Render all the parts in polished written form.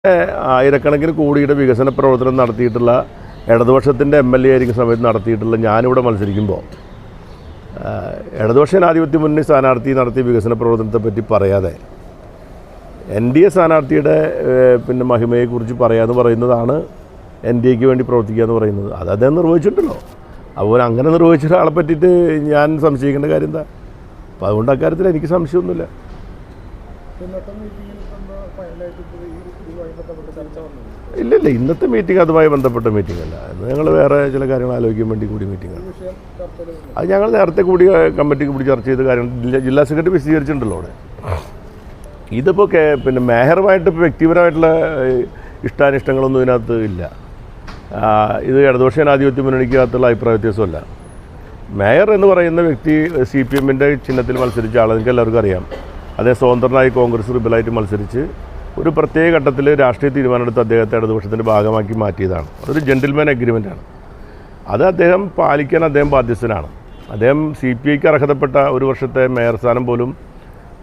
ആയിരക്കണക്കിന് കോടിയുടെ വികസന പ്രവർത്തനം നടത്തിയിട്ടുള്ള ഇടതുപക്ഷത്തിൻ്റെ MLA ആയിരിക്കുന്ന സമയത്ത് നടത്തിയിട്ടുള്ള ഞാനിവിടെ മത്സരിക്കുമ്പോൾ ഇടതുപക്ഷ ജനാധിപത്യ മുന്നണി സ്ഥാനാർത്ഥി നടത്തിയ വികസന പ്രവർത്തനത്തെ പറ്റി പറയാതെ NDA സ്ഥാനാർത്ഥിയുടെ മഹിമയെക്കുറിച്ച് പറയാമെന്ന് പറയുന്നതാണ് NDAക്ക് വേണ്ടി പ്രവർത്തിക്കുക എന്ന് പറയുന്നത്. അത് അദ്ദേഹം നിർവഹിച്ചിട്ടുണ്ടല്ലോ. അതുപോലെ അങ്ങനെ നിർവഹിച്ച ഒരാളെ പറ്റിയിട്ട് ഞാൻ സംശയിക്കേണ്ട കാര്യം എന്താ? അപ്പോൾ അതുകൊണ്ട് അക്കാര്യത്തിൽ എനിക്ക് സംശയമൊന്നുമില്ല. ഇല്ല, ഇന്നത്തെ മീറ്റിംഗ് അതുമായി ബന്ധപ്പെട്ട മീറ്റിംഗ് അല്ല. ഇന്ന് ഞങ്ങൾ വേറെ ചില കാര്യങ്ങൾ ആലോചിക്കാൻ വേണ്ടി കൂടി മീറ്റിംഗാണ്. അത് ഞങ്ങൾ നേരത്തെ കൂടി കമ്മിറ്റിക്ക് കൂടി ചർച്ച ചെയ്ത കാര്യം ജില്ലാ സെക്രട്ടറി വിശദീകരിച്ചിട്ടുണ്ടല്ലോ അവിടെ. ഇതിപ്പോൾ മേയറുമായിട്ട് ഇപ്പോൾ വ്യക്തിപരമായിട്ടുള്ള ഇഷ്ടാനിഷ്ടങ്ങളൊന്നും ഇതിനകത്ത് ഇല്ല. ഇത് ഇടതുപക്ഷ ജനാധിപത്യ മുന്നണിക്കകത്തുള്ള അഭിപ്രായ വ്യത്യാസമല്ല. മേയർ എന്ന് പറയുന്ന വ്യക്തി CPMൻ്റെ ചിഹ്നത്തിൽ മത്സരിച്ച ആൾ നിങ്ങൾക്ക് എല്ലാവർക്കും അറിയാം. അദ്ദേഹം സ്വതന്ത്രനായി കോൺഗ്രസ് റിബലായിട്ട് മത്സരിച്ച് ഒരു പ്രത്യേക ഘട്ടത്തിൽ രാഷ്ട്രീയ തീരുമാനമെടുത്ത് അദ്ദേഹത്തെ ഇടതുപക്ഷത്തിൻ്റെ ഭാഗമാക്കി മാറ്റിയതാണ്. അതൊരു ജെൻറ്റിൽമാൻ അഗ്രിമെൻ്റാണ്. അത് അദ്ദേഹം പാലിക്കാൻ അദ്ദേഹം ബാധ്യസ്ഥനാണ്. അദ്ദേഹം CPIക്ക് അർഹതപ്പെട്ട ഒരു വർഷത്തെ മേയർ സ്ഥാനം പോലും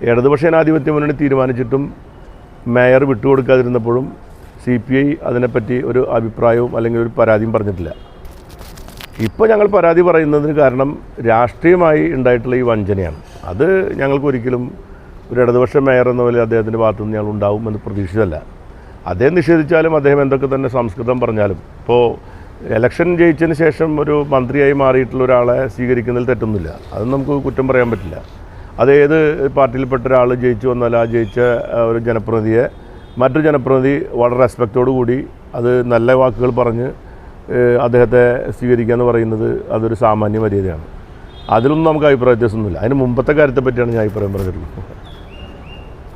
ഇടതുപക്ഷ ജനാധിപത്യ മുന്നണി തീരുമാനിച്ചിട്ടും മേയർ വിട്ടുകൊടുക്കാതിരുന്നപ്പോഴും CPI അതിനെപ്പറ്റി ഒരു അഭിപ്രായവും അല്ലെങ്കിൽ ഒരു പരാതിയും പറഞ്ഞിട്ടില്ല. ഇപ്പോൾ ഞങ്ങൾ പരാതി പറയുന്നതിന് കാരണം രാഷ്ട്രീയമായി ഉണ്ടായിട്ടുള്ള ഈ വഞ്ചനയാണ്. അത് ഞങ്ങൾക്കൊരിക്കലും ഒരു ഇടതുപക്ഷ മേയർ എന്ന പോലെ അദ്ദേഹത്തിൻ്റെ ഭാഗത്തുനിന്ന് ഞങ്ങൾ ഉണ്ടാവുമെന്ന് പ്രതീക്ഷിച്ചതല്ല. അദ്ദേഹം നിഷേധിച്ചാലും അദ്ദേഹം എന്തൊക്കെ തന്നെ സംസ്കൃതം പറഞ്ഞാലും ഇപ്പോൾ ഇലക്ഷൻ ജയിച്ചതിന് ശേഷം ഒരു മന്ത്രിയായി മാറിയിട്ടുള്ള ഒരാളെ സ്വീകരിക്കുന്നതിൽ തെറ്റൊന്നുമില്ല. അത് നമുക്ക് കുറ്റം പറയാൻ പറ്റില്ല. അത് ഏത് പാർട്ടിയിൽപ്പെട്ട ഒരാൾ ജയിച്ചു വന്നാൽ ആ ജയിച്ച ഒരു ജനപ്രതിനിധിയെ മറ്റൊരു ജനപ്രതിനിധി വളരെ റെസ്പെക്റ്റോടു കൂടി അത് നല്ല വാക്കുകൾ പറഞ്ഞ് അദ്ദേഹത്തെ സ്വീകരിക്കുക എന്ന് പറയുന്നത് അതൊരു സാമാന്യ മര്യാദയാണ്. അതിലൊന്നും നമുക്ക് അഭിപ്രായ വ്യത്യാസമൊന്നുമില്ല. അതിന് മുമ്പത്തെ കാര്യത്തെ പറ്റിയാണ് ഞാൻ അഭിപ്രായം പറഞ്ഞിട്ടുള്ളത്.